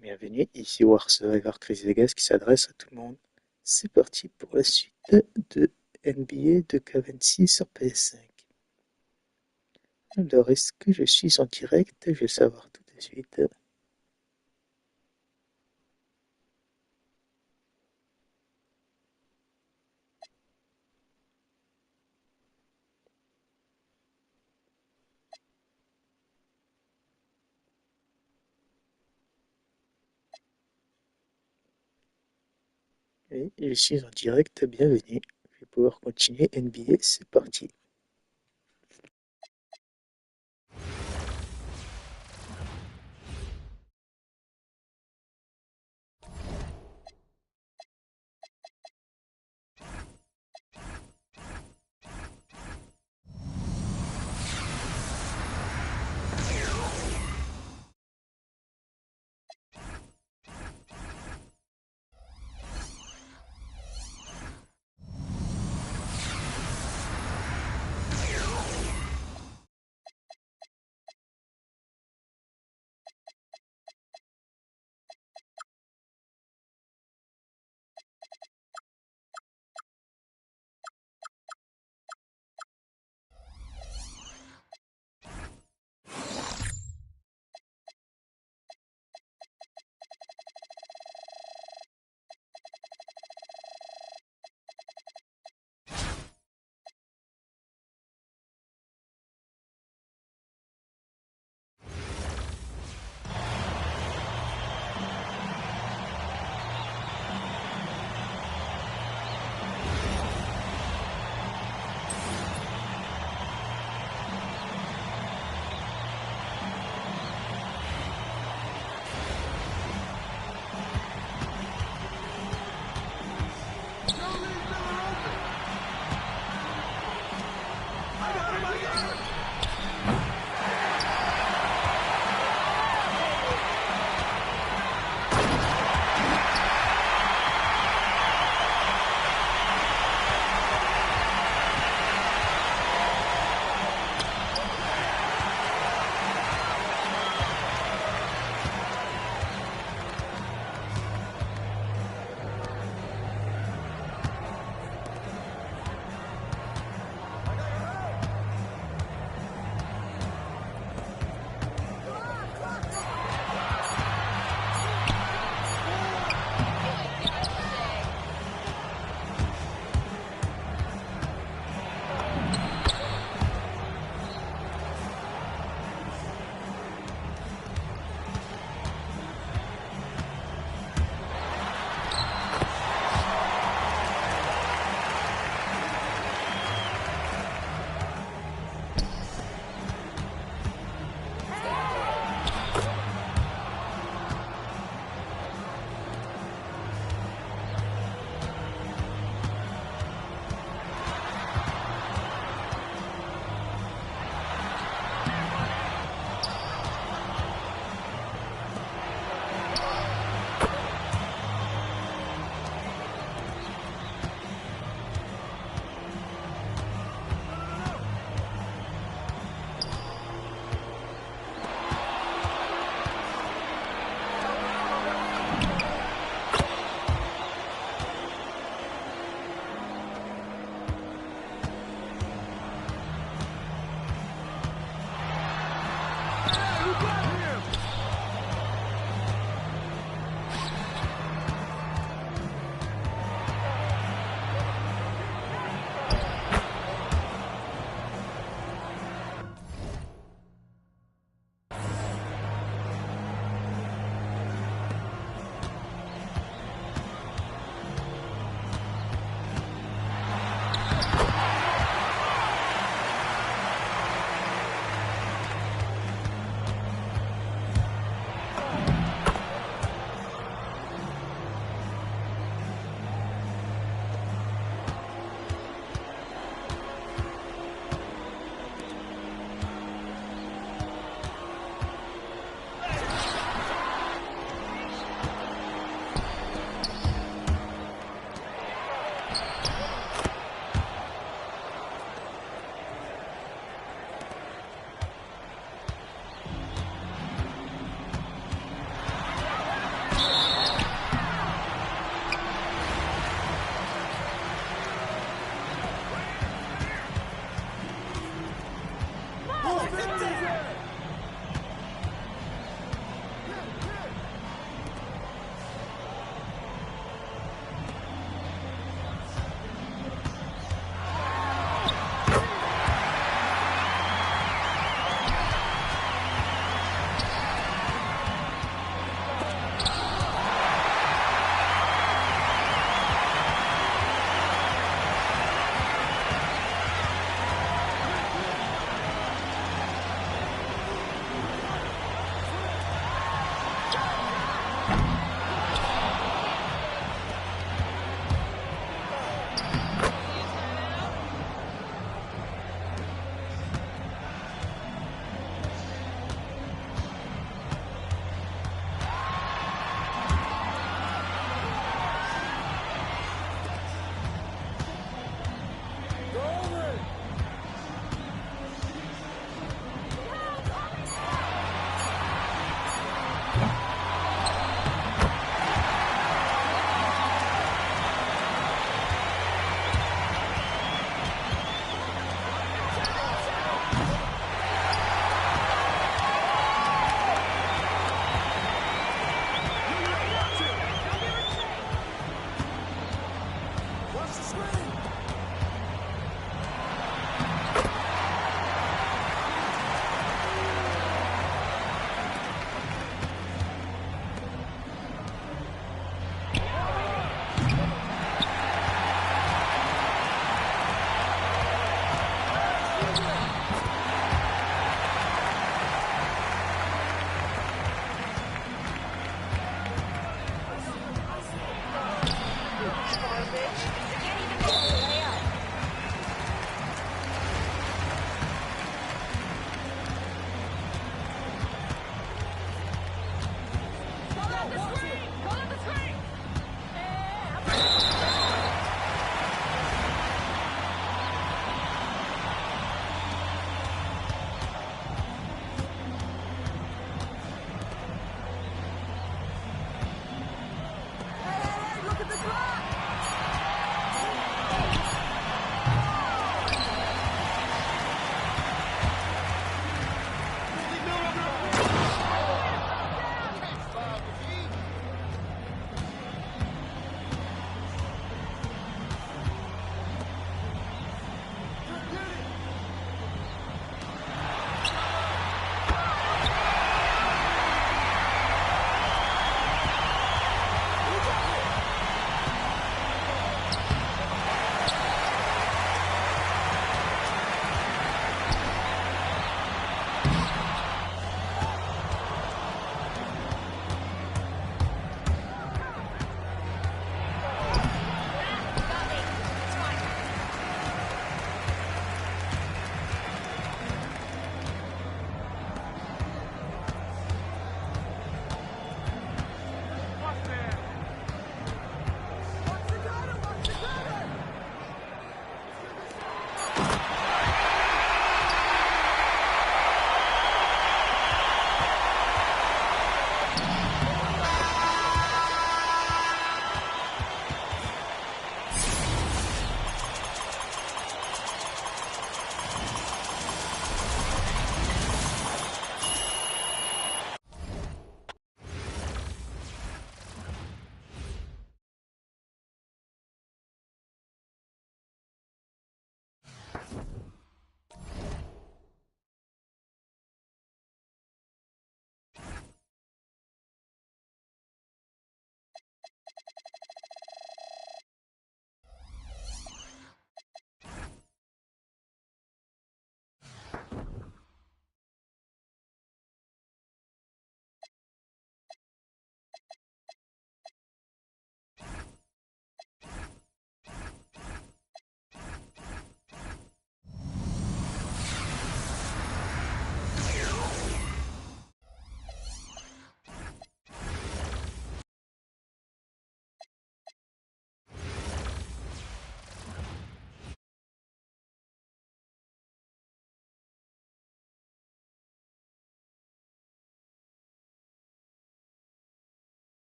Bienvenue, ici War Survivor Chris Vegas qui s'adresse à tout le monde. C'est parti pour la suite de NBA 2K26 sur PS5. Alors, est-ce que je suis en direct? Je vais le savoir tout de suite. Et je suis en direct, bienvenue. Je vais pouvoir continuer NBA, c'est parti.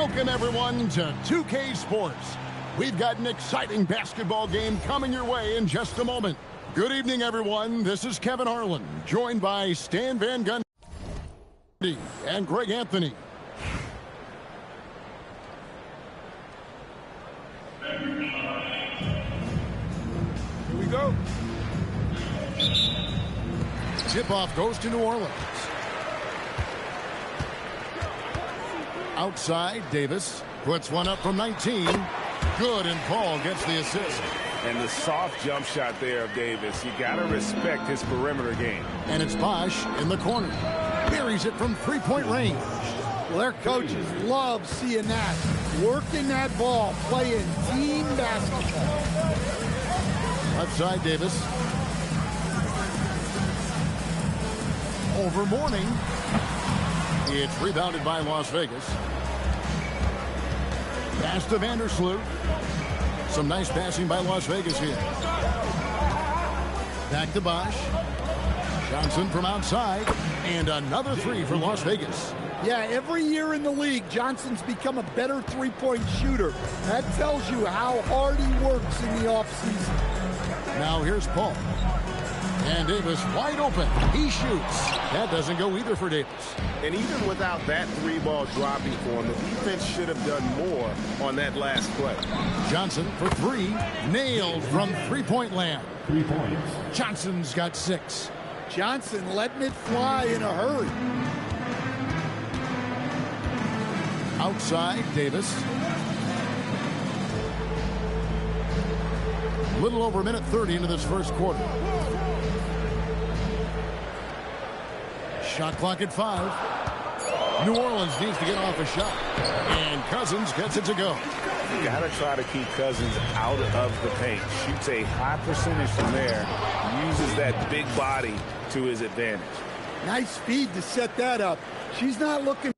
Welcome, everyone, to 2K Sports. We've got an exciting basketball game coming your way in just a moment. Good evening, everyone. This is Kevin Harlan, joined by Stan Van Gundy and Greg Anthony. Here we go. Tip-off goes to New Orleans. Outside, Davis puts one up from 19. Good, and Paul gets the assist. And the soft jump shot there of Davis. You got to respect his perimeter game. And it's Bosch in the corner. Buries it from three-point range. Well, their coaches love seeing that. Working that ball, playing team basketball. Left side, Davis. Over Mourning. It's rebounded by Las Vegas. Pass to Vandersloot. Some nice passing by Las Vegas here. Back to Bosch. Johnson from outside. And another three for Las Vegas. Yeah, every year in the league, Johnson's become a better three-point shooter. That tells you how hard he works in the offseason. Now here's Paul. And Davis wide open. He shoots. That doesn't go either for Davis. And even without that three ball dropping for him, the defense should have done more on that last play. Johnson for three. Nailed from three-point land. 3 points. Johnson's got 6. Johnson letting it fly in a hurry. Outside, Davis. Little over a minute 30 into this first quarter. Shot clock at 5. New Orleans needs to get off a shot. And Cousins gets it to go. You got to try to keep Cousins out of the paint. Shoots a high percentage from there. Uses that big body to his advantage. Nice speed to set that up. She's not looking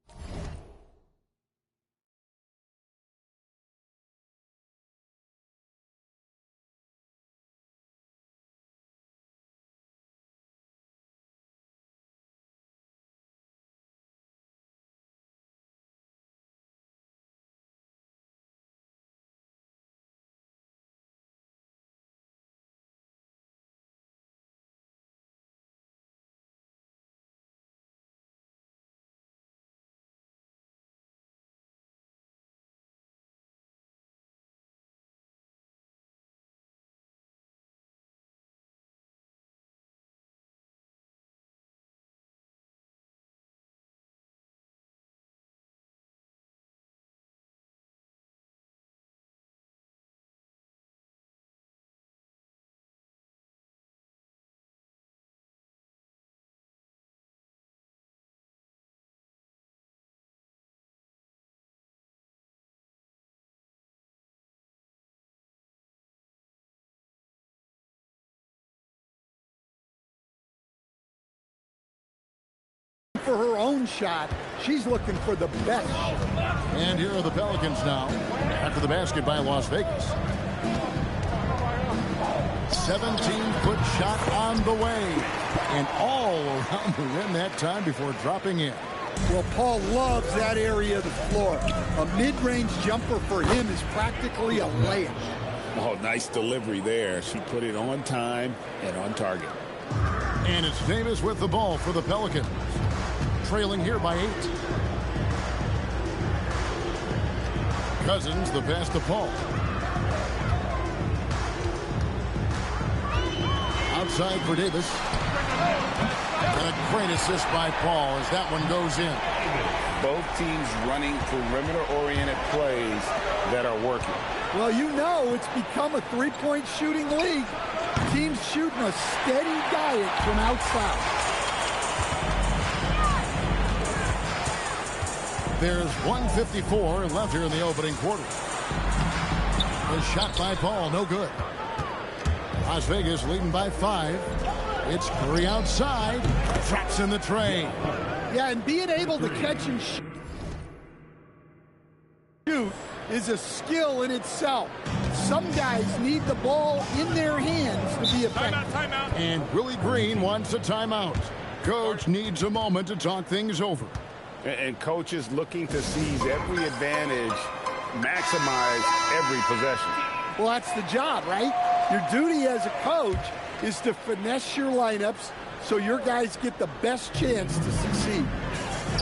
for her own shot. She's looking for the best shot. And here are the Pelicans now. After the basket by Las Vegas. 17-foot shot on the way. And all around the rim that time before dropping in. Well, Paul loves that area of the floor. A mid-range jumper for him is practically a layup. Oh, nice delivery there. She put it on time and on target. And it's Davis with the ball for the Pelicans. Trailing here by 8. Cousins, the pass to Paul. Outside for Davis. And a great assist by Paul as that one goes in. Both teams running perimeter-oriented plays that are working. Well, you know it's become a three-point shooting league. Teams shooting a steady diet from outside. There's 1:54 left here in the opening quarter. The shot by Paul, no good. Las Vegas leading by 5. It's Curry outside. Traps in the tray. Yeah, and being able to catch and shoot is a skill in itself. Some guys need the ball in their hands to be effective. Timeout. And Willie Green wants a timeout. Coach needs a moment to talk things over. And coaches looking to seize every advantage, maximize every possession. Well, that's the job, right? Your duty as a coach is to finesse your lineups so your guys get the best chance to succeed.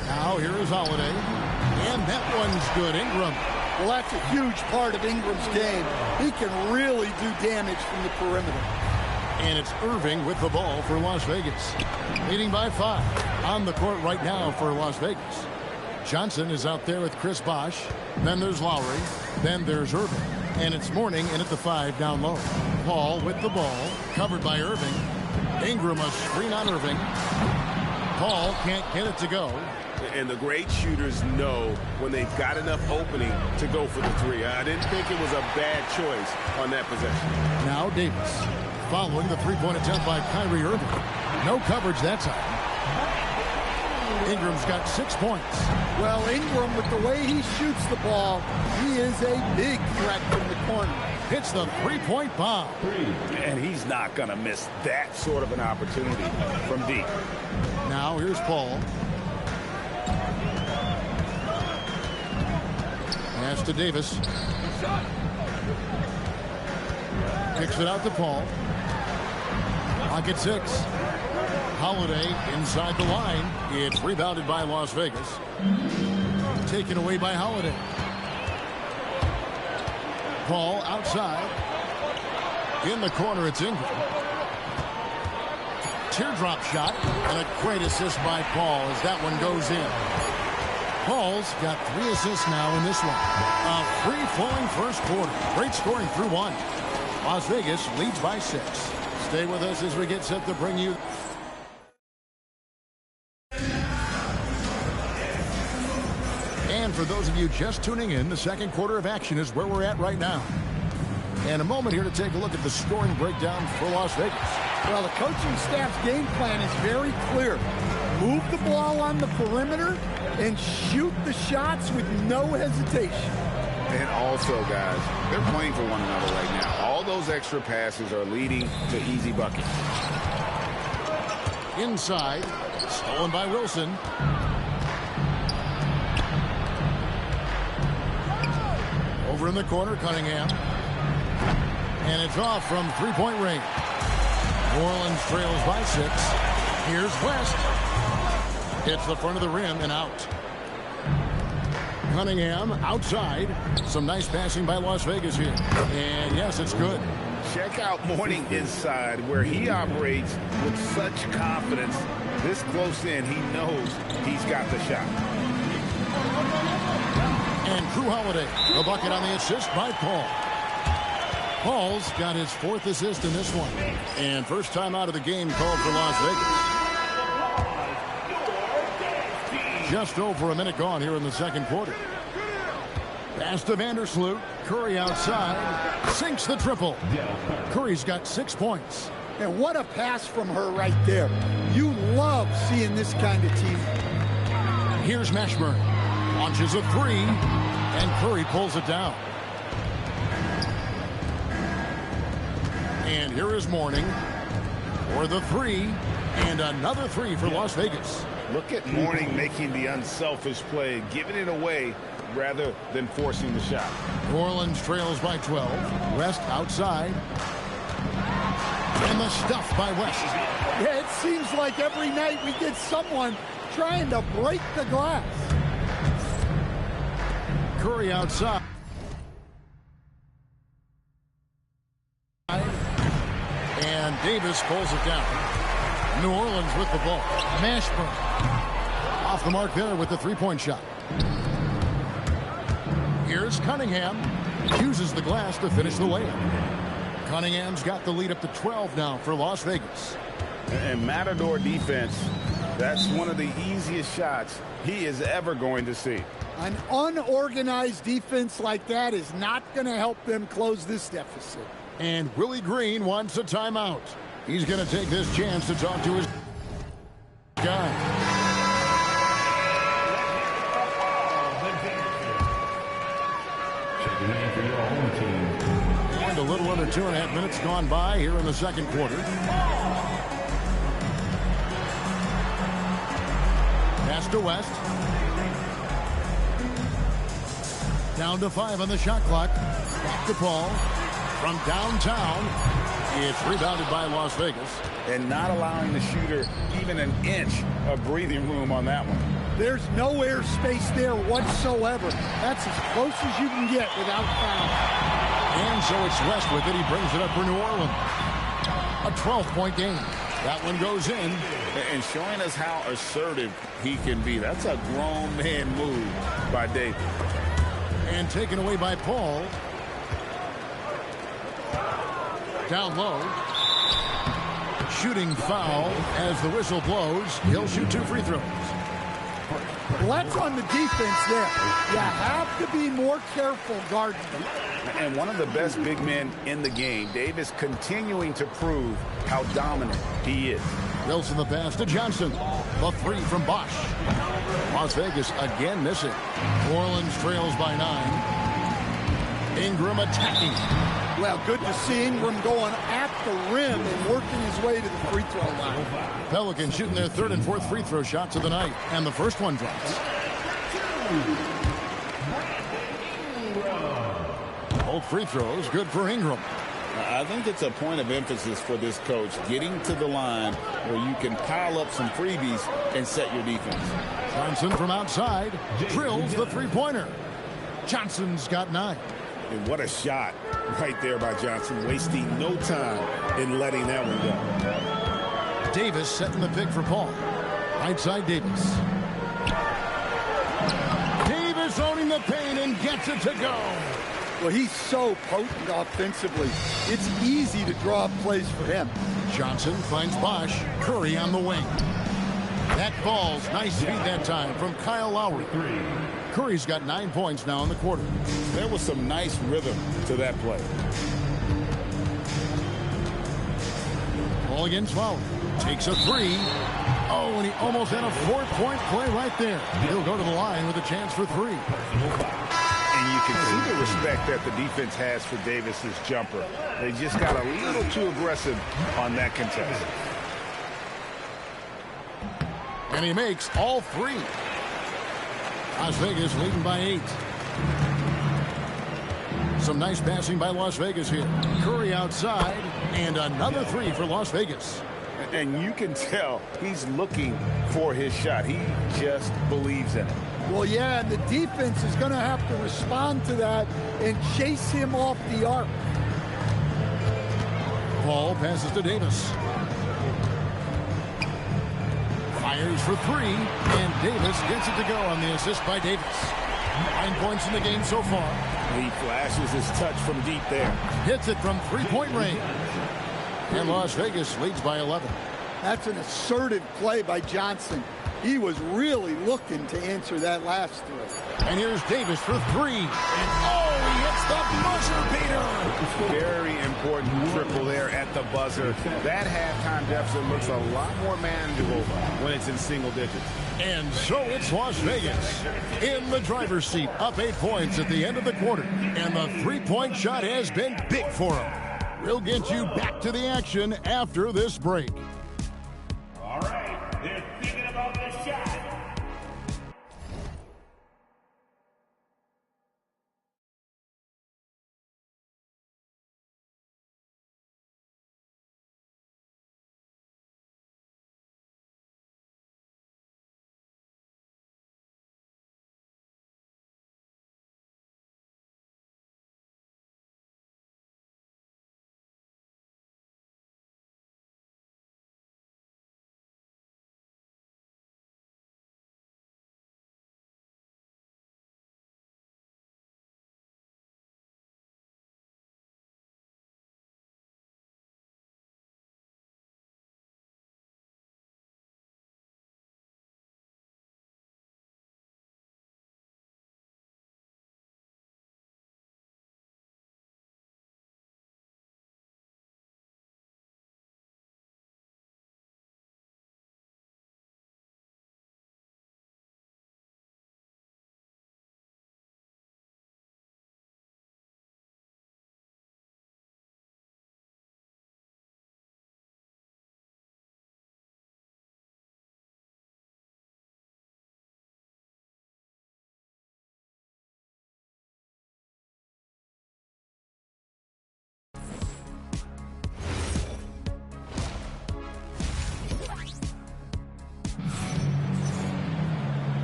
Now here is Holiday. And that one's good. Ingram. Well, that's a huge part of Ingram's game. He can really do damage from the perimeter. And it's Irving with the ball for Las Vegas. Leading by 5 on the court right now for Las Vegas. Johnson is out there with Chris Bosh. Then there's Lowry. Then there's Irving. And it's Mourning in at the 5 down low. Paul with the ball. Covered by Irving. Ingram a screen on Irving. Paul can't get it to go. And the great shooters know when they've got enough opening to go for the 3. I didn't think it was a bad choice on that possession. Now Davis. Following the three-point attempt by Kyrie Irving. No coverage that time. Ingram's got 6 points. Well, Ingram, with the way he shoots the ball, he is a big threat from the corner. Hits the three-point bomb. And he's not going to miss that sort of an opportunity from deep. Now here's Paul. Pass to Davis. Kicks it out to Paul. Clock at 6. Holiday inside the line. It's rebounded by Las Vegas. Taken away by Holiday. Paul outside. In the corner, it's Ingram. Teardrop shot. And a great assist by Paul as that one goes in. Paul's got 3 assists now in this one. A free-flowing first quarter. Great scoring through 1. Las Vegas leads by 6. Stay with us as we get set to bring you... And for those of you just tuning in, the second quarter of action is where we're at right now. And a moment here to take a look at the scoring breakdown for Las Vegas. Well, the coaching staff's game plan is very clear. Move the ball on the perimeter and shoot the shots with no hesitation. And also, guys, they're playing for one another right now. All those extra passes are leading to easy buckets. Inside, stolen by Wilson. Over in the corner, Cunningham. And it's off from three-point range. New Orleans trails by 6. Here's West. Hits the front of the rim and out. Cunningham outside. Some nice passing by Las Vegas here. And yes, it's good. Check out Mourning inside, where he operates with such confidence. This close in, he knows he's got the shot. And Drew Holiday, the bucket on the assist by Paul. Paul's got his 4th assist in this one. And first time out of the game called for Las Vegas. Just over a minute gone here in the second quarter. Pass to Vandersloot. Curry outside. Sinks the triple. Curry's got 6 points. And what a pass from her right there. You love seeing this kind of team. Here's Mashburn. Launches a 3. And Curry pulls it down. And here is Mourning for the 3. And another 3 for Las Vegas. Look at Mourning making the unselfish play, giving it away rather than forcing the shot. New Orleans trails by 12. West outside. And the stuff by West. Yeah, it seems like every night we get someone trying to break the glass. Curry outside. And Davis pulls it down. New Orleans with the ball. Mashburn. Off the mark there with the three-point shot. Here's Cunningham. Uses the glass to finish the layup. Cunningham's got the lead up to 12 now for Las Vegas. And Matador defense, that's one of the easiest shots he is ever going to see. An unorganized defense like that is not going to help them close this deficit. And Willie Green wants a timeout. He's going to take this chance to talk to his guy. And a little under 2.5 minutes gone by here in the second quarter. Pass to West. Down to 5 on the shot clock. Back to Paul. From downtown, it's rebounded by Las Vegas. And not allowing the shooter even an inch of breathing room on that one. There's no airspace there whatsoever. That's as close as you can get without foul. And so it's West with it. He brings it up for New Orleans. A 12-point game. That one goes in. And showing us how assertive he can be. That's a grown man move by Davis. And taken away by Paul. Down low. Shooting foul as the whistle blows. He'll shoot 2 free throws. Well, that's on the defense there. You have to be more careful guarding them. And one of the best big men in the game, Davis continuing to prove how dominant he is. Wilson the pass to Johnson. The 3 from Bosch. Las Vegas again missing. New Orleans trails by 9. Ingram attacking. Well, good to see Ingram going at the rim and working his way to the free throw line. Pelicans shooting their 3rd and 4th free throw shots of the night. And the first one drops. Both free throws good for Ingram. I think it's a point of emphasis for this coach, getting to the line where you can pile up some freebies and set your defense. Johnson from outside drills the three-pointer. Johnson's got 9. And what a shot right there by Johnson, wasting no time in letting that one go. Davis setting the pick for Paul. Right side Davis. Davis owning the paint and gets it to go. Well, he's so potent offensively. It's easy to draw up plays for him. Johnson finds Bosch. Curry on the wing. That ball's nice feed that time from Kyle Lowry. Curry's got 9 points now in the quarter. There was some nice rhythm to that play. Ball against Lowry. Takes a 3. Oh, and he almost had a 4-point play right there. He'll go to the line with a chance for 3. And you can see the respect that the defense has for Davis's jumper. They just got a little too aggressive on that contest. And he makes all 3. Las Vegas leading by 8. Some nice passing by Las Vegas here. Curry outside, and another 3 for Las Vegas. And you can tell he's looking for his shot. He just believes in it. Well, yeah, and the defense is going to have to respond to that and chase him off the arc. Paul passes to Davis. Fires for 3, and Davis gets it to go on the assist by Davis. 9 points in the game so far. He flashes his touch from deep there. Hits it from 3-point range. And Las Vegas leads by 11. That's an assertive play by Johnson. He was really looking to answer that last 3. And here's Davis for 3. And oh, he hits the buzzer beater. Very important triple there at the buzzer. That halftime deficit looks a lot more manageable when it's in single digits. And so it's Las Vegas in the driver's seat, up 8 points at the end of the quarter. And the 3-point shot has been big for him. We'll get you back to the action after this break. All right, they're thinking about the shot.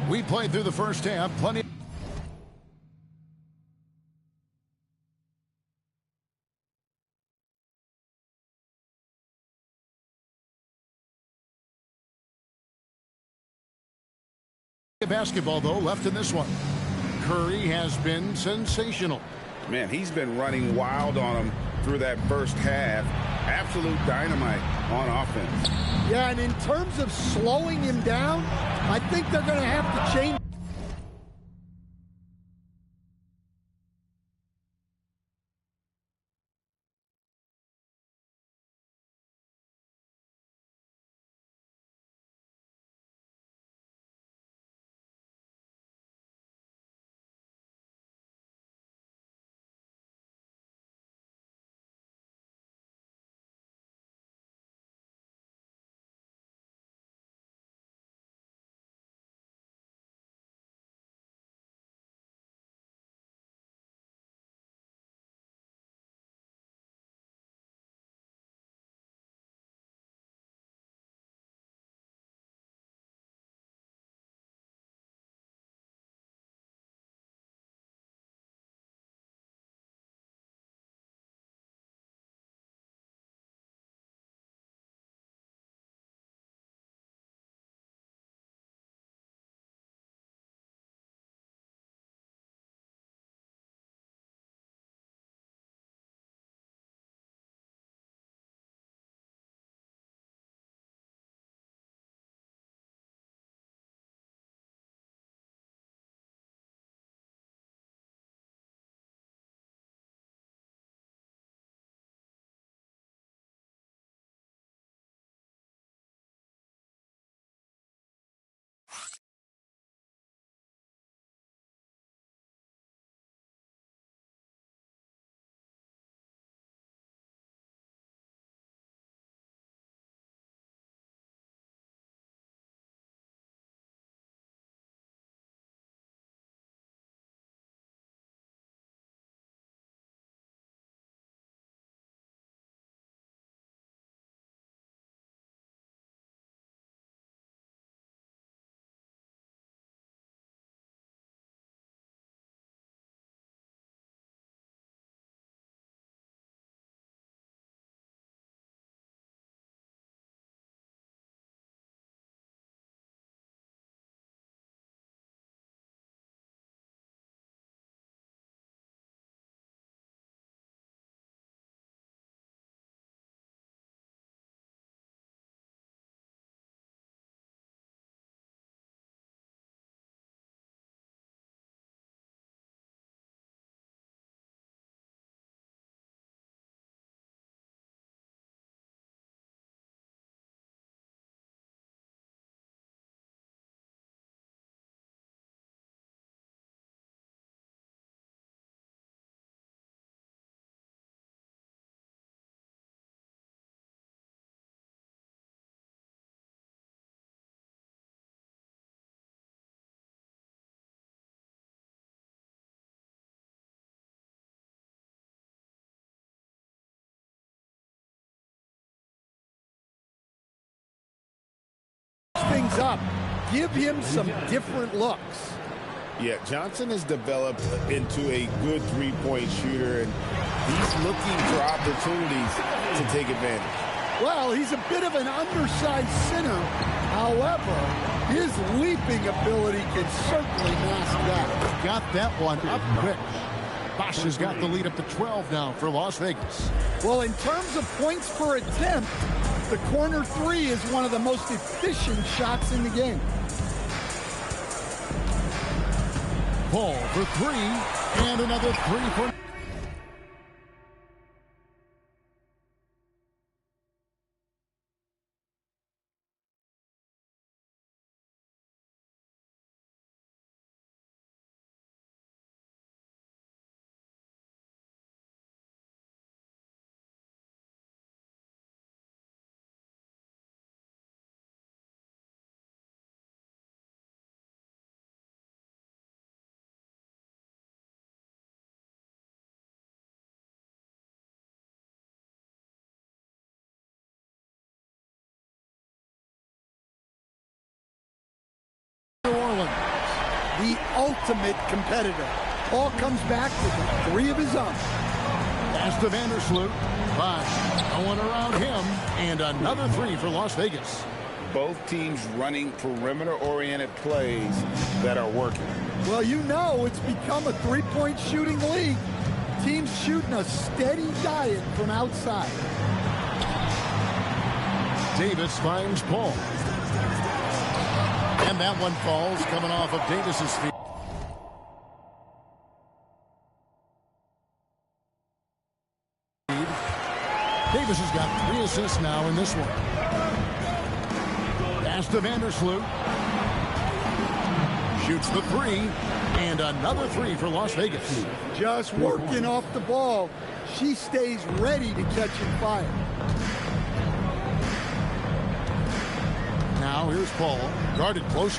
We played through the first half. Plenty. Basketball, though, left in this one. Curry has been sensational. Man, he's been running wild on him through that first half. Absolute dynamite on offense. Yeah, and in terms of slowing him down, I think they're going to have to change. Things up. Give him some different looks. Yeah, Johnson has developed into a good three-point shooter, and he's looking for opportunities to take advantage. Well, he's a bit of an undersized center. However, his leaping ability can certainly mask that. Got that one up quick. Bosch has got the lead up to 12 now for Las Vegas. Well, in terms of points per attempt, the corner three is one of the most efficient shots in the game. Paul for three, and another three for the ultimate competitor. All comes back with a 3 of his own. Pass to Vandersloot. Bosch going around him, and another 3 for Las Vegas. Both teams running perimeter-oriented plays that are working. Well, you know it's become a three-point shooting league. Teams shooting a steady diet from outside. Davis finds Paul. And that one falls coming off of Davis's feet. Davis has got 3 assists now in this one. Pass to Vandersloot. Shoots the 3. And another 3 for Las Vegas. Just working off the ball. She stays ready to catch and fire. Now here's Paul. Guarded close.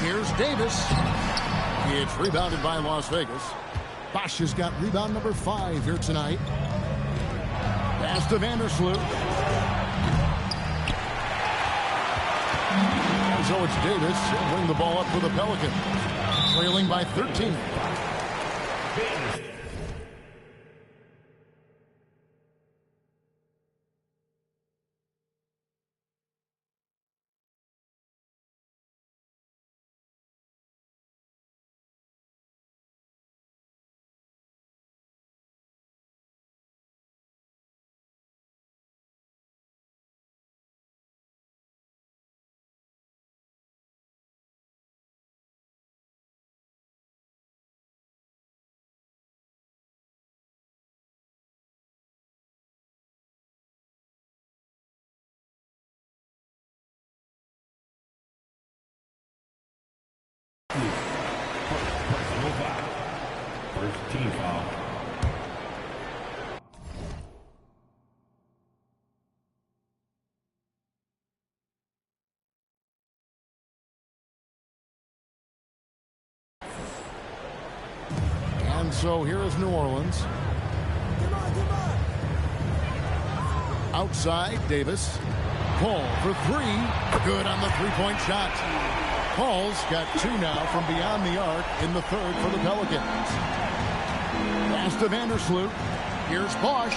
Here's Davis. It's rebounded by Las Vegas. Bosch has got rebound number 5 here tonight. Pass to Vandersloot. And so it's Davis. He'll bring the ball up for the Pelicans. Trailing by 13. First team foul. And so here is New Orleans. Outside, Davis. Paul for 3. Good on the 3-point shot. Paul's got 2 now from beyond the arc in the 3rd for the Pelicans. Pass to Vandersloot. Here's Bosch.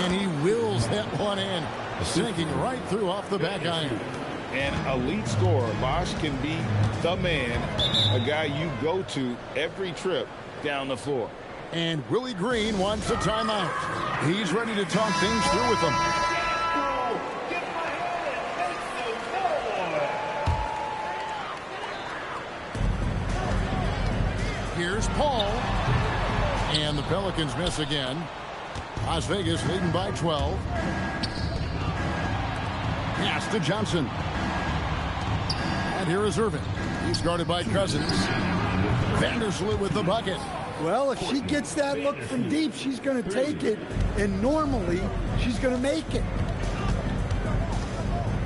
And he wills that one in. Sinking right through off the back iron. An elite scorer. Bosch can be the man, a guy you go to every trip down the floor. And Willie Green wants a timeout. He's ready to talk things through with them. Here's Paul. And the Pelicans miss again. Las Vegas leading by 12. Pass to Johnson. And here is Irvin. He's guarded by Cousins. Vandersloot with the bucket. Well, if she gets that look from deep, she's going to take it. And normally, she's going to make it.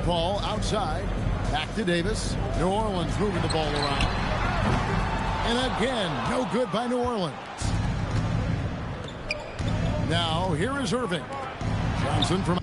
Paul outside. Back to Davis. New Orleans moving the ball around. And again, no good by New Orleans. Now, here is Irving. Johnson from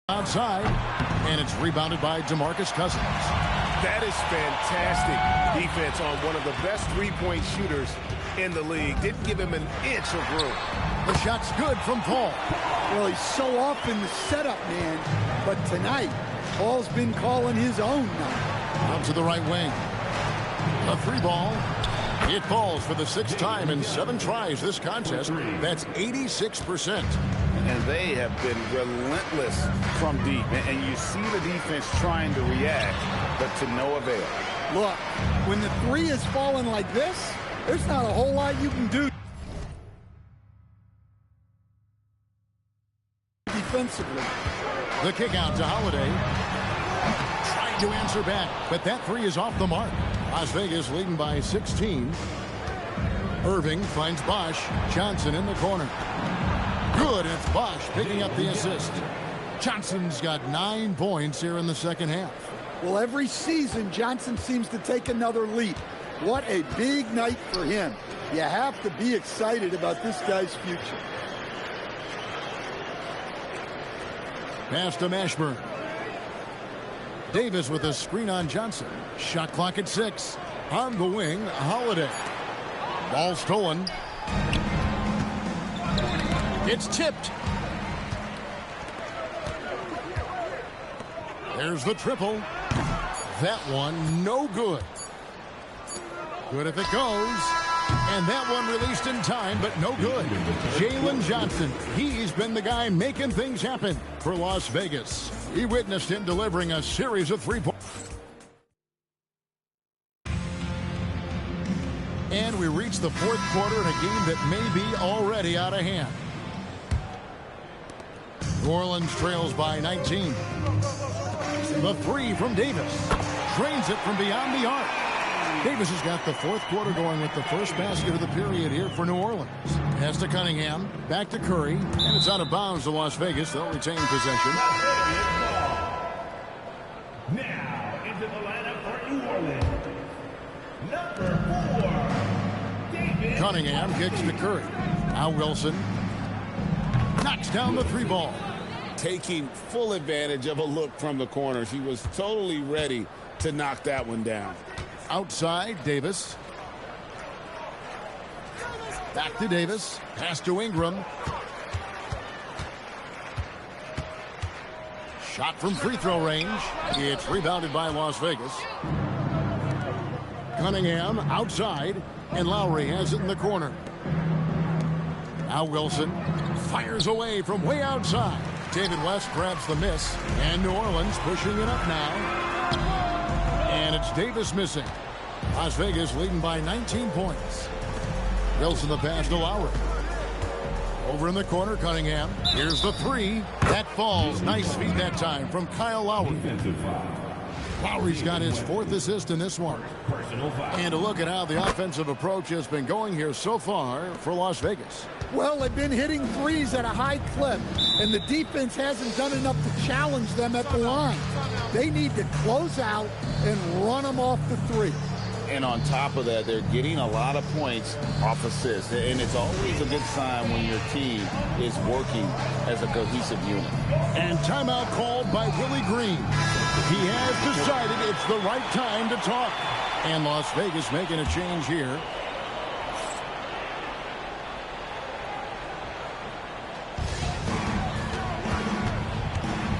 Outside, and it's rebounded by DeMarcus Cousins. That is fantastic defense on one of the best three-point shooters in the league. Didn't give him an inch of room. The shot's good from Paul. Well, he's so often the setup man, but tonight, Paul's been calling his own now. Out to the right wing. A three ball. It falls for the sixth time in 7 tries this contest. That's 86%. And they have been relentless from deep. And you see the defense trying to react, but to no avail. Look, when the three is falling like this, there's not a whole lot you can do defensively. The kick out to Holiday. Trying to answer back, but that three is off the mark. Las Vegas leading by 16. Irving finds Bosch. Johnson in the corner. Good, and it's Bosch picking up the assist. Johnson's got 9 points here in the second half. Well, every season, Johnson seems to take another leap. What a big night for him. You have to be excited about this guy's future. Pass to Mashburn. Davis with a screen on Johnson. Shot clock at 6. On the wing, Holiday. Ball stolen. It's tipped. There's the triple. That one no good. Good if it goes. And that one released in time, but no good. Jalen Johnson, he's been the guy making things happen for Las Vegas. He witnessed him delivering a series of 3 points. And we reach the fourth quarter in a game that may be already out of hand. New Orleans trails by 19. The three from Davis. Drains it from beyond the arc. Davis has got the fourth quarter going with the first basket of the period here for New Orleans. Pass to Cunningham. Back to Curry. And it's out of bounds to Las Vegas. They'll retain possession. Now into the lineup for New Orleans. Number 4, David. Cunningham kicks to Curry. Now Wilson. Knocks down the 3 ball. Taking full advantage of a look from the corners. He was totally ready to knock that one down. Outside, Davis. Back to Davis. Pass to Ingram. Shot from free throw range. It's rebounded by Las Vegas. Cunningham outside, and Lowry has it in the corner. Now Wilson fires away from way outside. David West grabs the miss, and New Orleans pushing it up now. And it's Davis missing. Las Vegas leading by 19 points. Wilson the pass to Lowry. Over in the corner, Cunningham. Here's the 3. That falls. Nice feed that time from Kyle Lowry. Lowry's got his 4th assist in this one. And a look at how the offensive approach has been going here so far for Las Vegas. Well, they've been hitting threes at a high clip, and the defense hasn't done enough to challenge them at the line. They need to close out and run them off the 3. And on top of that, they're getting a lot of points off assists. And it's always a good sign when your team is working as a cohesive unit. And timeout called by Willie Green. He has decided it's the right time to talk. And Las Vegas making a change here.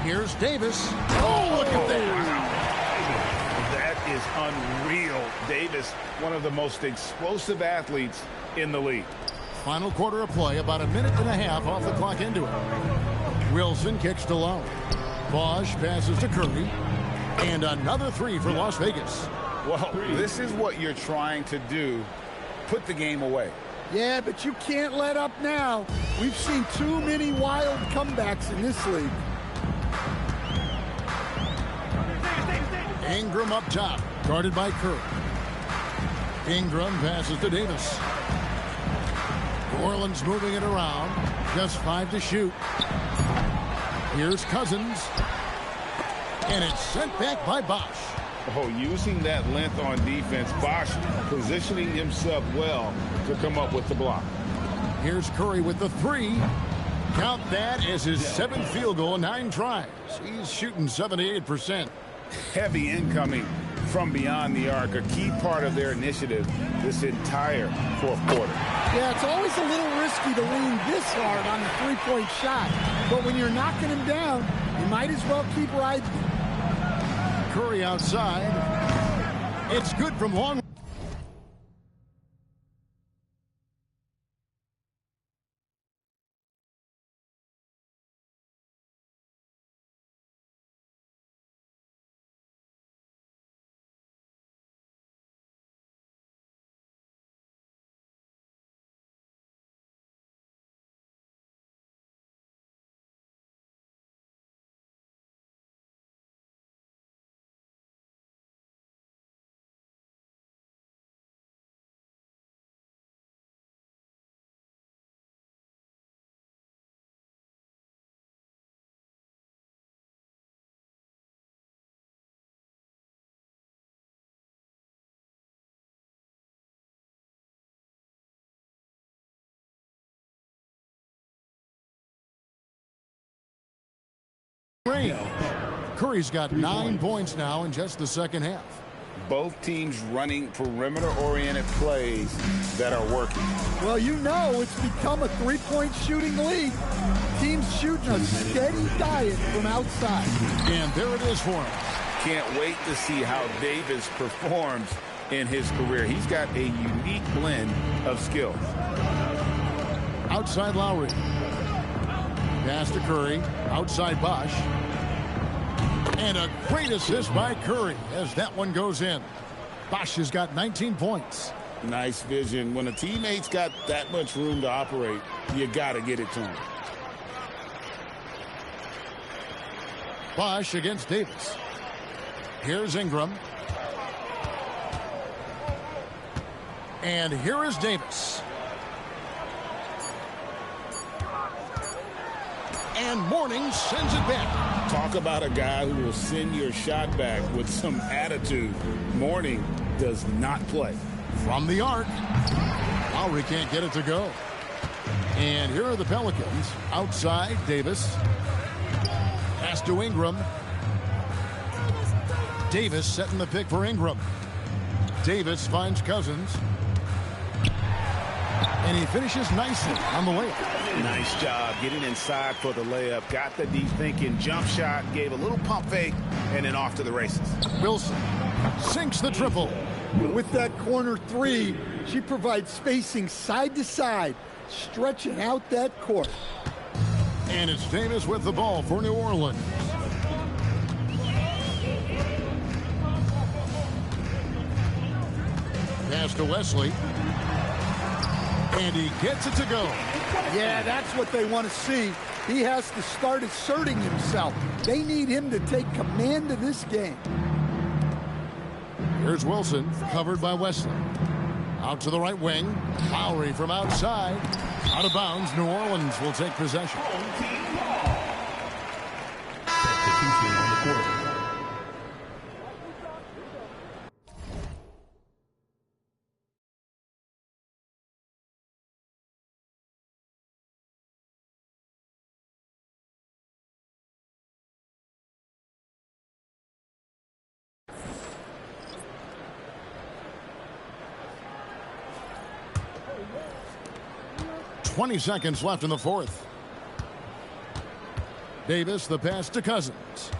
Here's Davis. Oh, look at that. That is unreal. Davis, one of the most explosive athletes in the league. Final quarter of play, about a minute and a half off the clock into it. Wilson kicks to Lowe. Bosch passes to Curry. And another 3 for Las Vegas. Well, this is what you're trying to do. Put the game away. Yeah, but you can't let up now. We've seen too many wild comebacks in this league. Ingram up top, guarded by Curry. Ingram passes to Davis. New Orleans moving it around. Just 5 to shoot. Here's Cousins. And it's sent back by Bosch. Oh, using that length on defense. Bosch positioning himself well to come up with the block. Here's Curry with the 3. Count that as his 7th field goal in 9 tries. He's shooting 78%. Heavy incoming from beyond the arc, a key part of their initiative this entire fourth quarter. Yeah, it's always a little risky to lean this hard on the three-point shot. But when you're knocking him down, you might as well keep riding. Curry outside. It's good from long. Curry's got 9 points now in just the second half. Both teams running perimeter-oriented plays that are working. Well, you know it's become a three-point shooting league. Teams shooting a steady diet from outside. And there it is for him. Can't wait to see how Davis performs in his career. He's got a unique blend of skills. Outside Lowry. Pass to Curry. Outside Bosch. And a great assist by Curry as that one goes in. Bosch has got 19 points. Nice vision. When a teammate's got that much room to operate, you got to get it to him. Bosch against Davis. Here's Ingram. And here is Davis. And Mourning sends it back. Talk about a guy who will send your shot back with some attitude. Mourning does not play. From the arc. Lowry can't get it to go. And here are the Pelicans. Outside, Davis. Pass to Ingram. Davis setting the pick for Ingram. Davis finds Cousins. And he finishes nicely on the layup. Nice job getting inside for the layup. Got the deep thinking jump shot, gave a little pump fake, and then off to the races. Wilson sinks the triple. With that corner three, she provides spacing side to side, stretching out that court. And it's Davis with the ball for New Orleans. Pass to Wesley. And he gets it to go. Yeah, that's what they want to see. He has to start asserting himself. They need him to take command of this game. Here's Wilson, covered by Wesley. Out to the right wing. Lowry from outside. Out of bounds. New Orleans will take possession. Substitution on the court. 20 seconds left in the fourth. Davis, the pass to Cousins.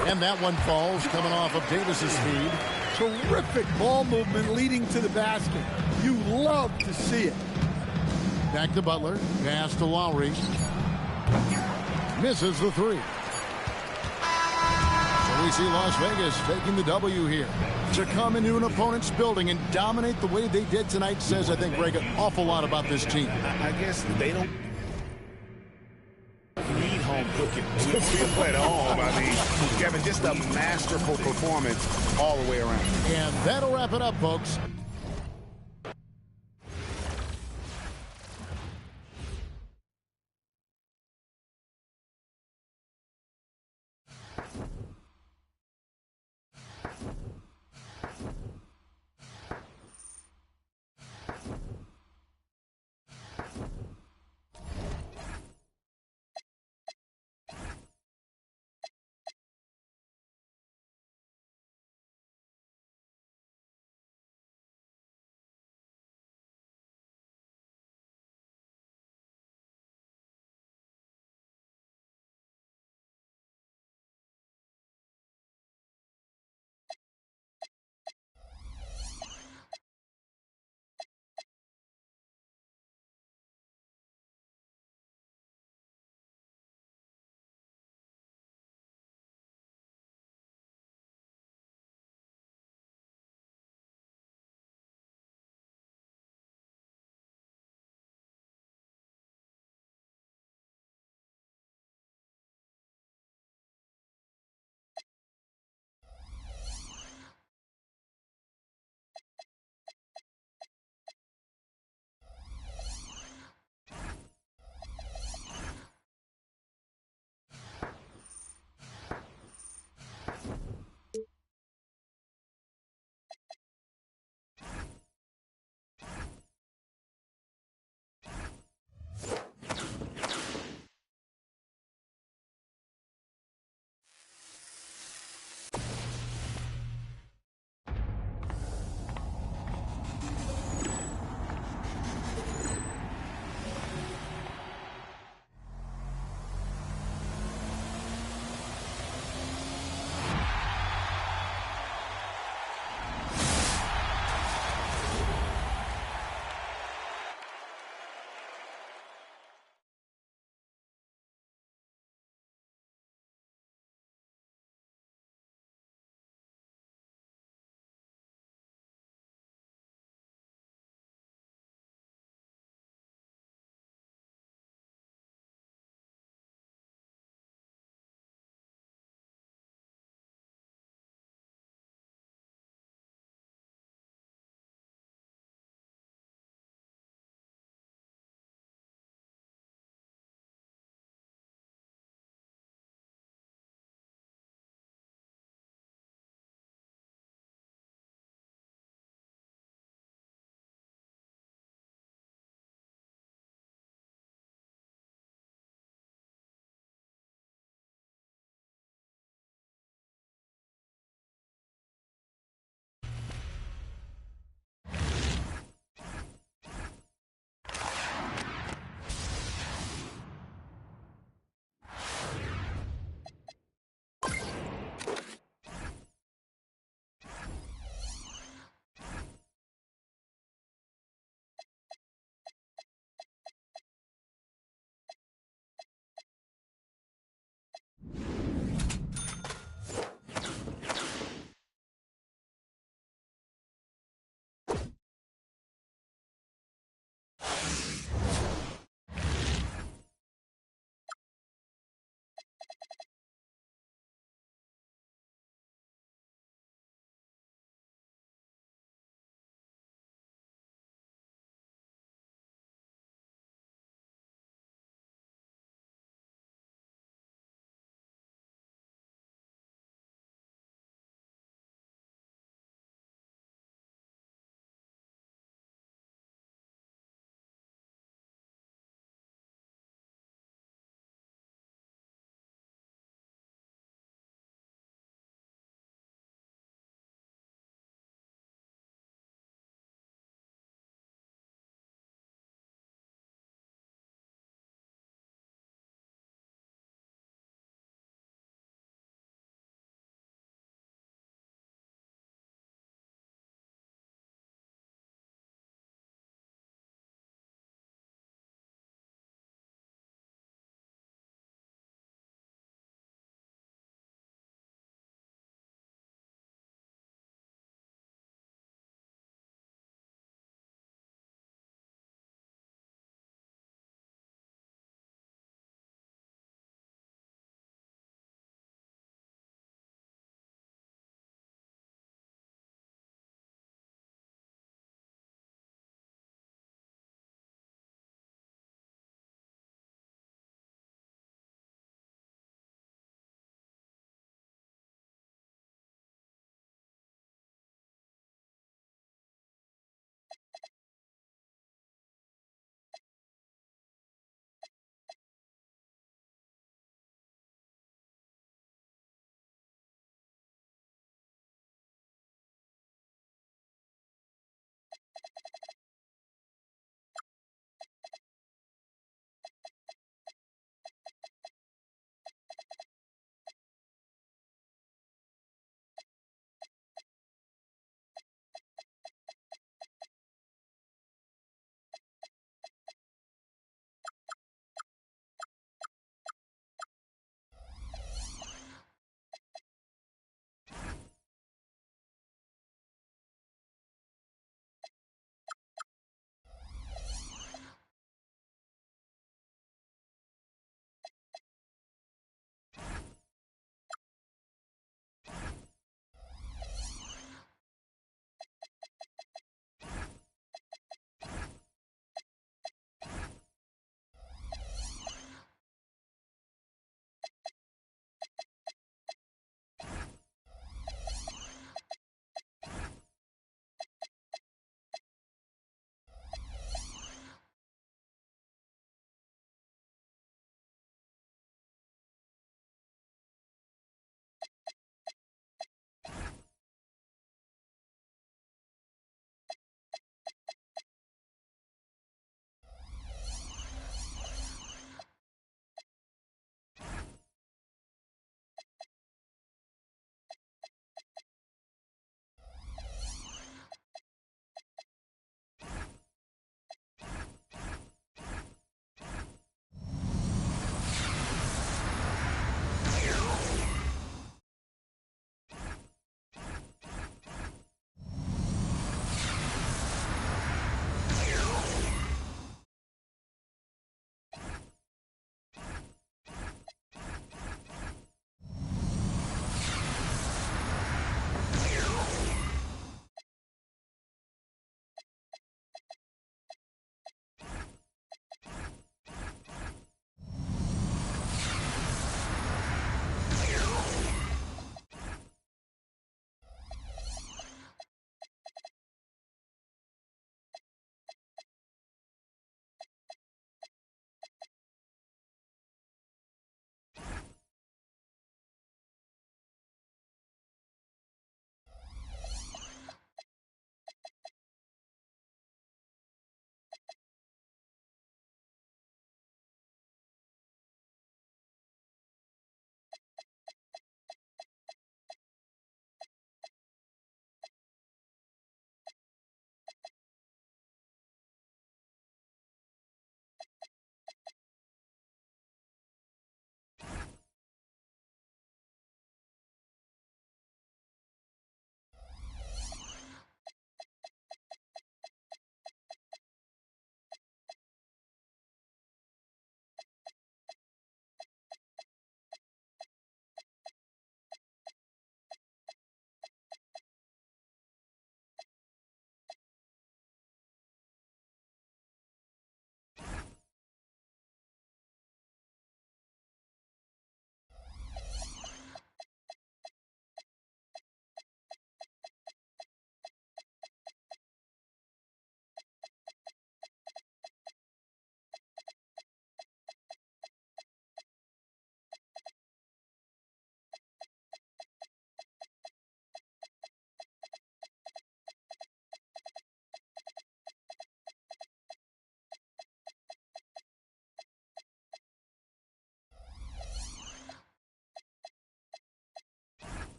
And that one falls, coming off of Davis's speed. Terrific ball movement leading to the basket. You love to see it. Back to Butler. Pass to Lowry. Misses the three. So we see Las Vegas taking the W here. To come into an opponent's building and dominate the way they did tonight says, I think, Greg, an awful lot about this team. I guess they don't need home cooking to feel at home. I mean, Kevin, just a masterful performance all the way around. And that'll wrap it up, folks.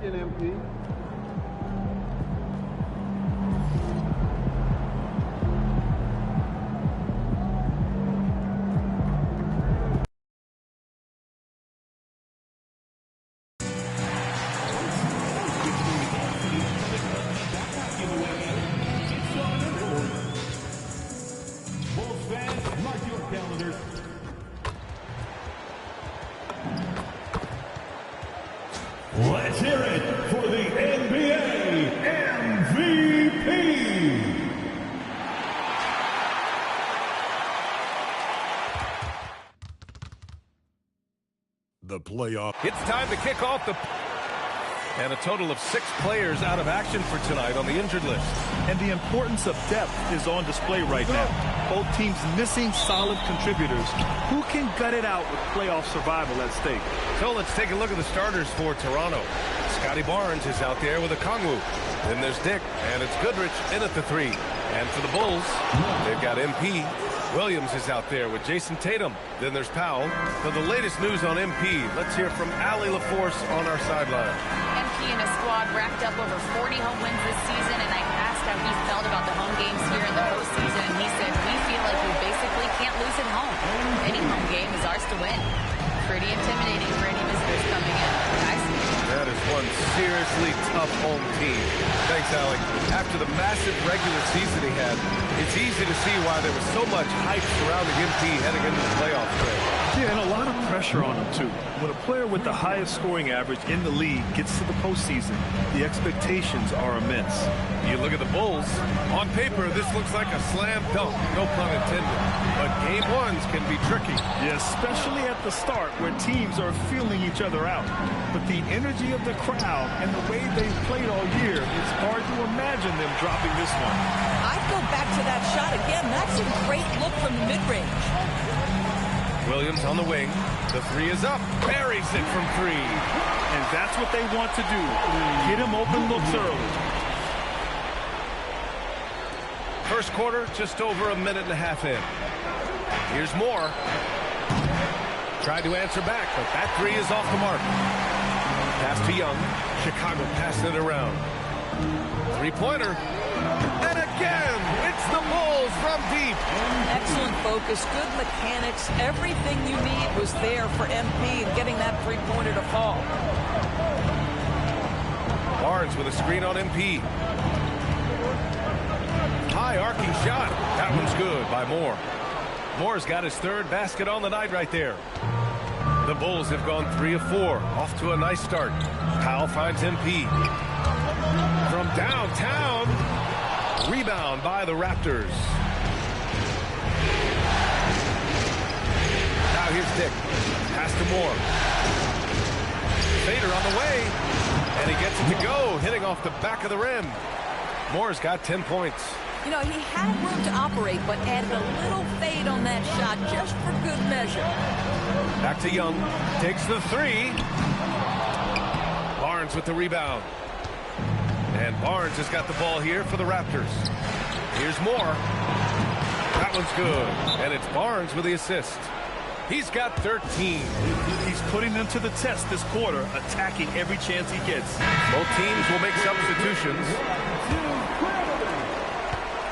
second, MP. Bulls fans, mark your calendars. Let's hear it for the NBA MVP. The playoff. It's time to kick off the... And a total of 6 players out of action for tonight on the injured list. And the importance of depth is on display right now. Both teams missing solid contributors. Who can gut it out with playoff survival at stake? So let's take a look at the starters for Toronto. Scotty Barnes is out there with a Kongwu. Then there's Dick, and it's Goodrich in at the 3. And for the Bulls, they've got MP. Williams is out there with Jason Tatum. Then there's Powell. For the latest news on MP, let's hear from Allie LaForce on our sideline. MP and his squad racked up over 40 home wins this season, and I asked how he felt about the home games here in the postseason, and he said, we feel like we basically can't lose at home. Any home game is ours to win. Pretty intimidating for any visitors coming in. I see. That is one seriously tough home team. Thanks, Alec. After the massive regular season he had, it's easy to see why there was so much hype surrounding MP heading into the playoff stretch. Yeah, and a lot of pressure on him, too. When a player with the highest scoring average in the league gets to the postseason, the expectations are immense. You look at the Bulls. On paper, this looks like a slam dunk, no pun intended. But game ones can be tricky. Yeah, especially at the start where teams are feeling each other out. But the energy of the crowd and the way they've played all year, it's hard to imagine them dropping this one. I'd go back to that shot again. That's a great look from the mid-range. Williams on the wing. The 3 is up. Buries it from 3. And that's what they want to do. Get him open looks early. First quarter, just over a minute and a half in. Here's Moore. Tried to answer back, but that 3 is off the mark. Pass to Young. Chicago passing it around. 3-pointer. And again, it's the Bulls from deep. Excellent focus, good mechanics. Everything you need was there for MP and getting that 3-pointer to fall. Barnes with a screen on MP. High arcing shot. That one's good by Moore. Moore's got his 3rd basket on the night right there. The Bulls have gone 3 of 4. Off to a nice start. Powell finds MP. From downtown. Rebound by the Raptors. Now here's Dick. Pass to Moore. Fader on the way. And he gets it to go, hitting off the back of the rim. Moore's got 10 points. You know, he had room to operate, but added a little fade on that shot just for good measure. Back to Young. Takes the 3. Barnes with the rebound. And Barnes has got the ball here for the Raptors. Here's Moore. That one's good. And it's Barnes with the assist. He's got 13. He's putting them to the test this quarter, attacking every chance he gets. Both teams will make substitutions.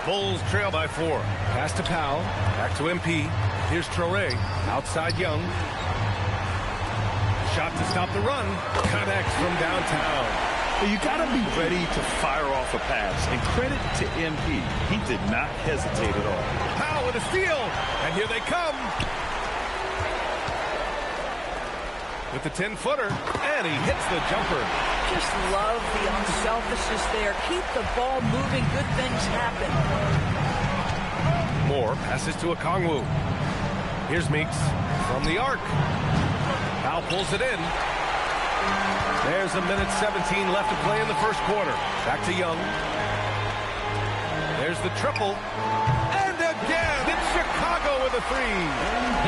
Bulls trail by 4. Pass to Powell. Back to MP. Here's Traoré. Outside Young. Shot to stop the run. Connects from downtown. You got to be ready to fire off a pass. And credit to MP. He did not hesitate at all. Powell with a steal. And here they come. With the 10-footer. And he hits the jumper. Just love the unselfishness there. Keep the ball moving. Good things happen. Moore passes to a Kongwu. Here's Meeks from the arc. Powell pulls it in. There's a minute 17 left to play in the first quarter. Back to Young. There's the triple. And again, it's Chicago with a 3.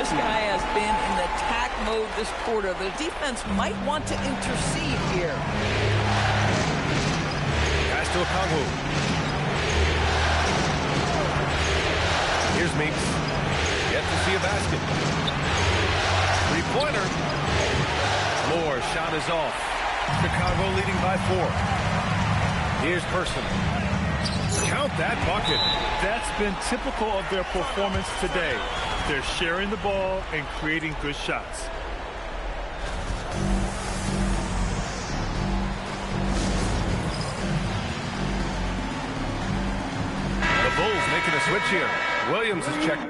This guy has been in attack mode this quarter. The defense might want to intercede here. Pass to a Kongwu. Here's Meeks. Yet to see a basket. 3-pointer. Moore's shot is off. Chicago leading by 4. Here's Person. Count that bucket. That's been typical of their performance today. They're sharing the ball and creating good shots. The Bulls making a switch here. Williams is checked.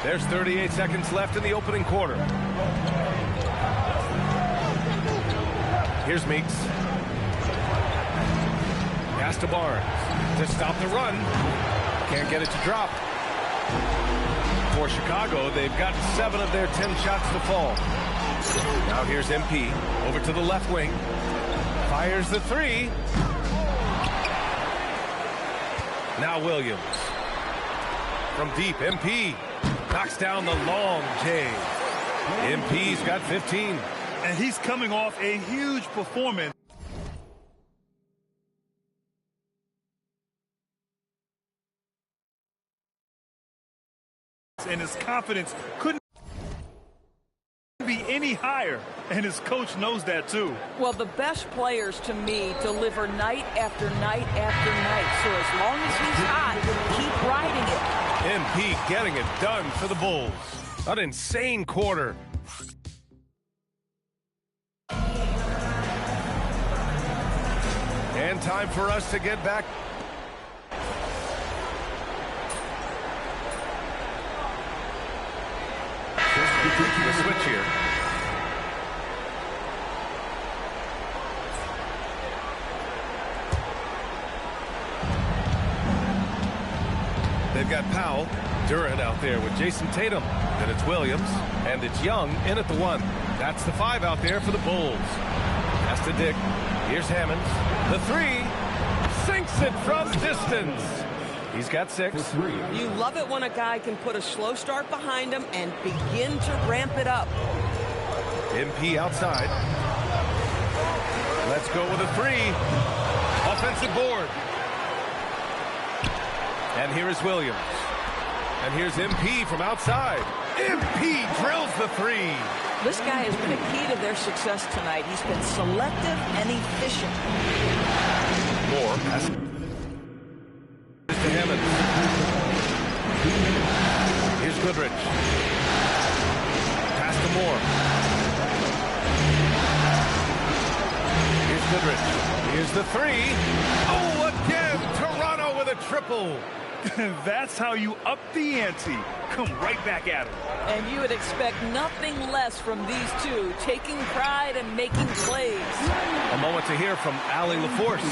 There's 38 seconds left in the opening quarter. Here's Meeks. Pass to Barnes to stop the run. Can't get it to drop. For Chicago, they've got 7 of their 10 shots to fall. Now here's MP over to the left wing. Fires the 3. Now Williams. From deep, MP knocks down the long J. MP's got 15. And he's coming off a huge performance. And his confidence couldn't be any higher. And his coach knows that too. Well, the best players to me deliver night after night after night. So as long as he's hot, keep riding it. MP getting it done for the Bulls. An insane quarter. And time for us to get back. The switch here. They've got Powell, Durant out there with Jason Tatum. Then it's Williams, and it's Young in at the 1. That's the 5 out there for the Bulls. Pass to Dick. Here's Hammonds. The 3. Sinks it from distance. He's got 6. You love it when a guy can put a slow start behind him and begin to ramp it up. MP outside. Let's go with a 3. Offensive board. And here is Williams. And here's MP from outside. MP drills the 3. This guy has been a key to their success tonight. He's been selective and efficient. Moore passes to Hammond. Here's Goodrich. Pass to Moore. Here's Goodrich. Here's the 3. Oh, again, Toronto with a triple. That's how you up the ante. Come right back at him. And you would expect nothing less from these two, taking pride and making plays. A moment to hear from Allie LaForce.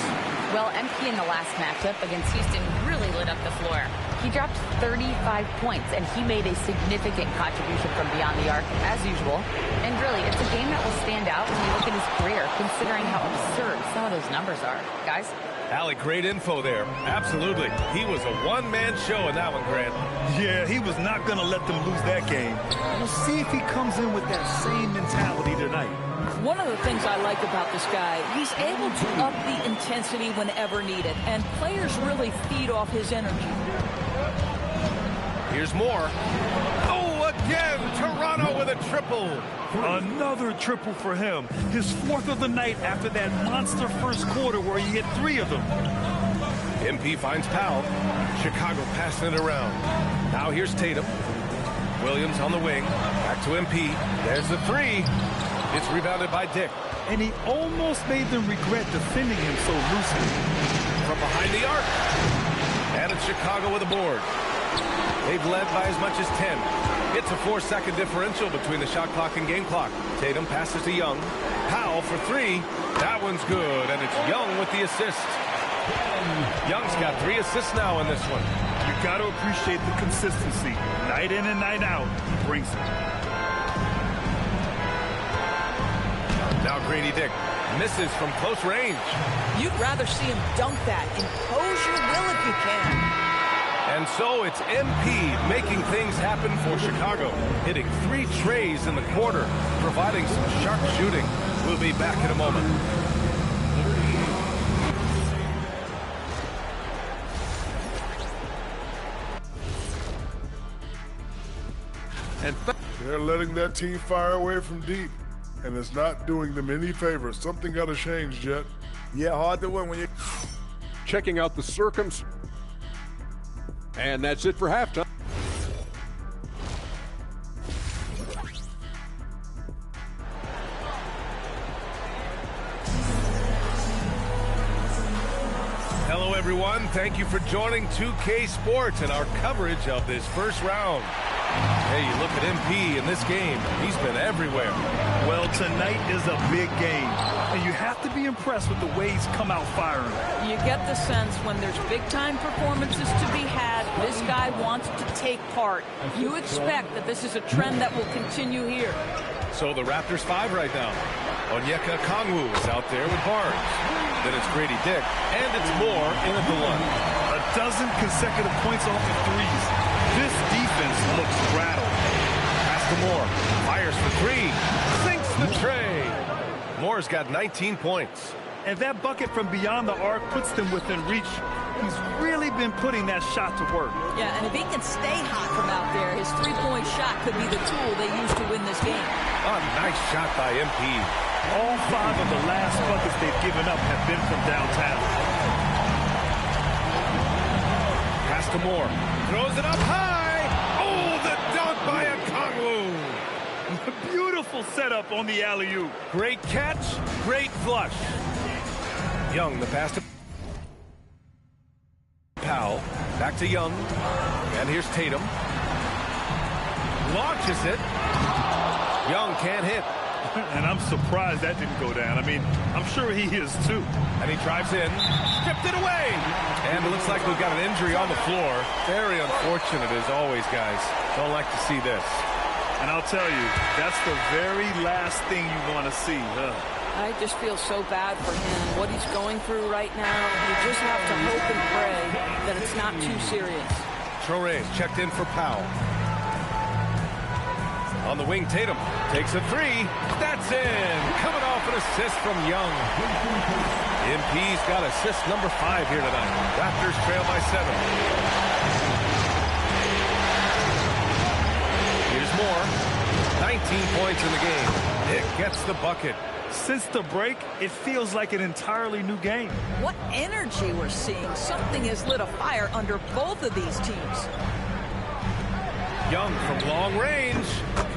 Well, MP in the last matchup against Houston really lit up the floor. He dropped 35 points, and he made a significant contribution from beyond the arc, as usual. And really, it's a game that will stand out when you look at his career, considering how absurd some of those numbers are. Guys? Allie, great info there. Absolutely. He was a one-man show in that one, Grant. Yeah, he was not going to let them lose that game. We'll see if he comes in with that same mentality tonight. One of the things I like about this guy, he's able to up the intensity whenever needed, and players really feed off his energy. Here's Moore. Oh, again, Toronto with a triple. Another triple for him. His 4th of the night after that monster first quarter where he hit 3 of them. MP finds Powell. Chicago passing it around. Now here's Tatum. Williams on the wing. Back to MP. There's the 3. It's rebounded by Dick. And he almost made them regret defending him so loosely. From behind the arc. And it's Chicago with a board. They've led by as much as 10. It's a 4-second differential between the shot clock and game clock. Tatum passes to Young. Powell for three. That one's good, and it's Young with the assist. Young's got 3 assists now in this one. You got to appreciate the consistency. Night in and night out, he brings it. Now Grady Dick misses from close range. You'd rather see him dunk that. Impose your will if you can. And so it's MP making things happen for Chicago, hitting 3 trays in the quarter, providing some sharp shooting. We'll be back in a moment. They're letting that team fire away from deep, and it's not doing them any favors. Something got to change, Jet. Yeah, hard to win when you're checking out the circums. And that's it for halftime. Hello, everyone. Thank you for joining 2K Sports and our coverage of this first round. Hey, you look at MP in this game, he's been everywhere. Well, tonight is a big game, and you have to be impressed with the way he's come out firing. You get the sense when there's big-time performances to be had, this guy wants to take part. You expect that this is a trend that will continue here. So the Raptors 5 right now. Onyeka Okongwu is out there with Barnes. Then it's Grady Dick, and it's Moore in at the line. A dozen consecutive points off the threes. This defense looks rattled. Pass to Moore. Fires for 3. Sinks the tray. Moore's got 19 points. And that bucket from beyond the arc puts them within reach. He's really been putting that shot to work. Yeah, and if he can stay hot from out there, his three-point shot could be the tool they use to win this game. A nice shot by MP. All 5 of the last buckets they've given up have been from downtown. Pass to Moore. Throws it up high. Oh, the dunk by Okongwu. Beautiful setup on the alley-oop. Great catch, great flush. Young, the pass to Powell. Back to Young. And here's Tatum. Launches it. Young can't hit. And I'm surprised that didn't go down. I mean, I'm sure he is too. And he drives in. Stripped it away. And it looks like we've got an injury on the floor. Very unfortunate as always, guys. Don't like to see this. And I'll tell you, that's the very last thing you want to see, huh? I just feel so bad for him. What he's going through right now, you just have to hope and pray that it's not too serious. Traore's checked in for Powell. On the wing, Tatum takes a 3. That's in. Coming off an assist from Young. MP's got assist number 5 here tonight. Raptors trail by 7. Here's Moore. 19 points in the game. Nick gets the bucket. Since the break, it feels like an entirely new game. What energy we're seeing. Something has lit a fire under both of these teams. Young from long range.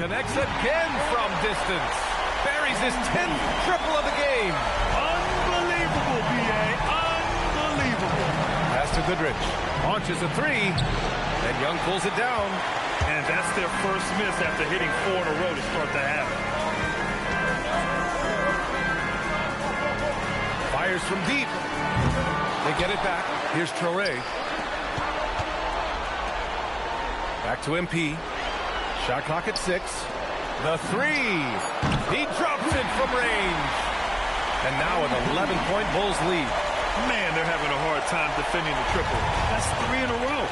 Connects again from distance. Buries his 10th triple of the game. Unbelievable, B.A. Unbelievable. Pass to Goodrich. Launches a 3. And Young pulls it down. And that's their first miss after hitting 4 in a row to start the half. Fires from deep. They get it back. Here's Traore. Back to MP. Shot clock at 6. The 3. He drops it from range. And now an 11-point Bulls lead. Man, they're having a hard time defending the triple. That's 3 in a row.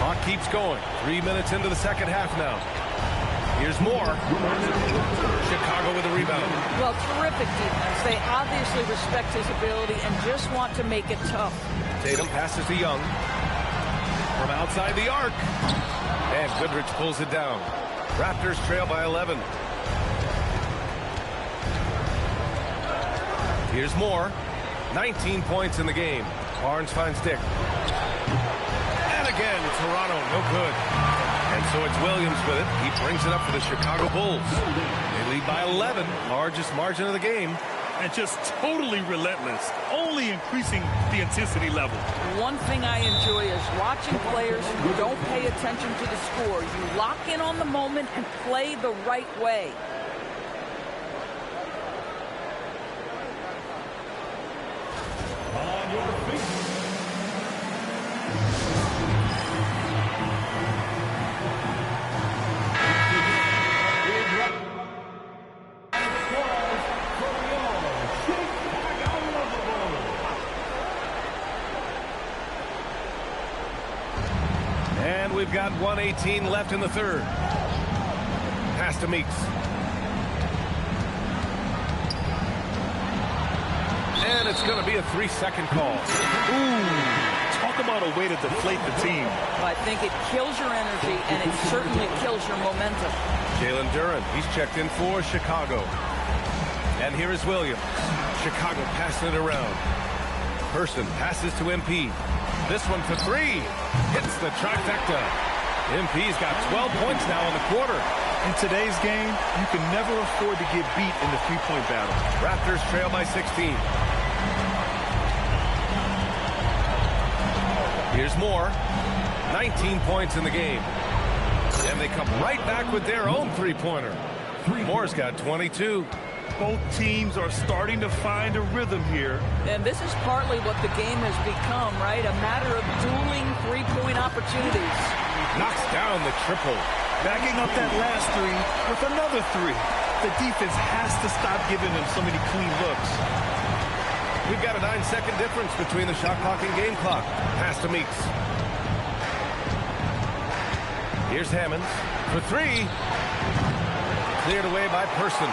Clock keeps going. 3 minutes into the second half now. Here's Moore. Chicago with a rebound. Well, terrific defense. They obviously respect his ability and just want to make it tough. Tatum passes to Young. From outside the arc. And Goodrich pulls it down. Raptors trail by 11. Here's Moore. 19 points in the game. Barnes finds Dick. And again, Toronto, no good. And so it's Williams with it. He brings it up for the Chicago Bulls. They lead by 11, largest margin of the game. and just totally relentless, only increasing the intensity level. One thing I enjoy is watching players who don't pay attention to the score. You lock in on the moment and play the right way. On your feet. And we've got 1:18 left in the third. Pass to Meeks. And it's going to be a 3-second call. Ooh, talk about a way to deflate the team. I think it kills your energy, and it certainly kills your momentum. Jalen Duren, he's checked in for Chicago. And here is Williams. Chicago passing it around. Person passes to MP. This one for three. Hits the trifecta. MP's got 12 points now in the quarter. In today's game, you can never afford to get beat in the three-point battle. Raptors trail by 16. Here's Moore. 19 points in the game. And they come right back with their own three-pointer. Moore's got 22. Both teams are starting to find a rhythm here. And this is partly what the game has become, right? A matter of dueling three-point opportunities. Knocks down the triple. Backing up that last three with another three. The defense has to stop giving them so many clean looks. We've got a 9-second difference between the shot clock and game clock. Pass to Meeks. Here's Hammonds for three. Cleared away by Person.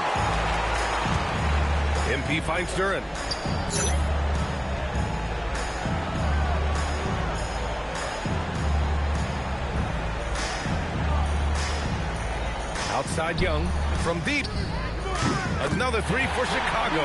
MP finds Duren. Outside Young from deep. Another three for Chicago.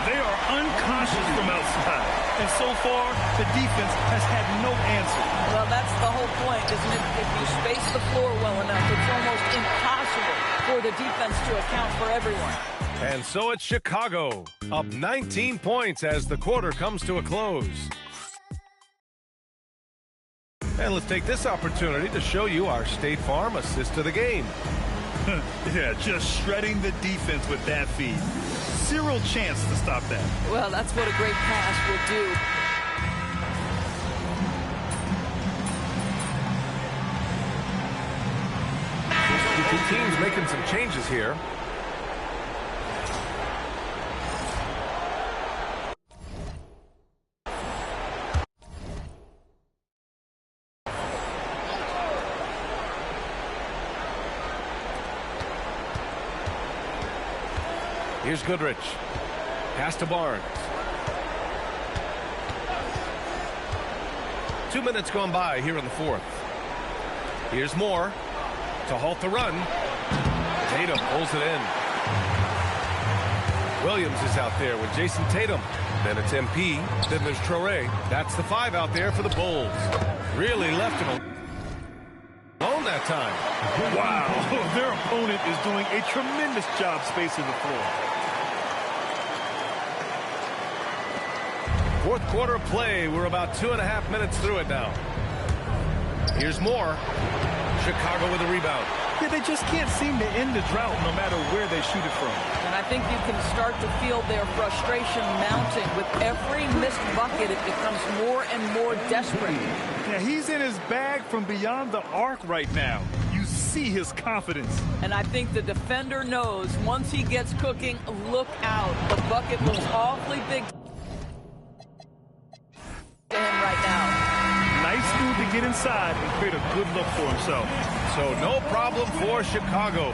They are unconscious from outside. And so far, the defense has had no answer. Well, that's the whole point, isn't it? If you space the floor well enough, it's almost impossible for the defense to account for everyone. And so it's Chicago, up 19 points as the quarter comes to a close. And let's take this opportunity to show you our State Farm assist of the game. Yeah, just shredding the defense with that feed. Zero chance to stop that. Well, that's what a great pass will do. The two teams making some changes here. Here's Goodrich. Pass to Barnes. 2 minutes gone by here in the fourth. Here's Moore to halt the run. Tatum pulls it in. Williams is out there with Jason Tatum. Then it's MP. Then there's Traore. That's the five out there for the Bulls. Really left him alone that time. Wow, their opponent is doing a tremendous job spacing the floor. Fourth quarter of play. We're about 2.5 minutes through it now. Here's Moore. Chicago with a rebound. Yeah, they just can't seem to end the drought no matter where they shoot it from. And I think you can start to feel their frustration mounting. With every missed bucket, it becomes more and more desperate. Yeah, he's in his bag from beyond the arc right now. You see his confidence. And I think the defender knows once he gets cooking, look out. The bucket looks awfully big to him right now. Nice move to get inside and create a good look for himself. So no problem for Chicago.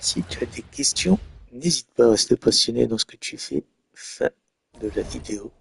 Si tu as des questions, n'hésite pas à rester passionné dans ce que tu fais. Fin de la vidéo.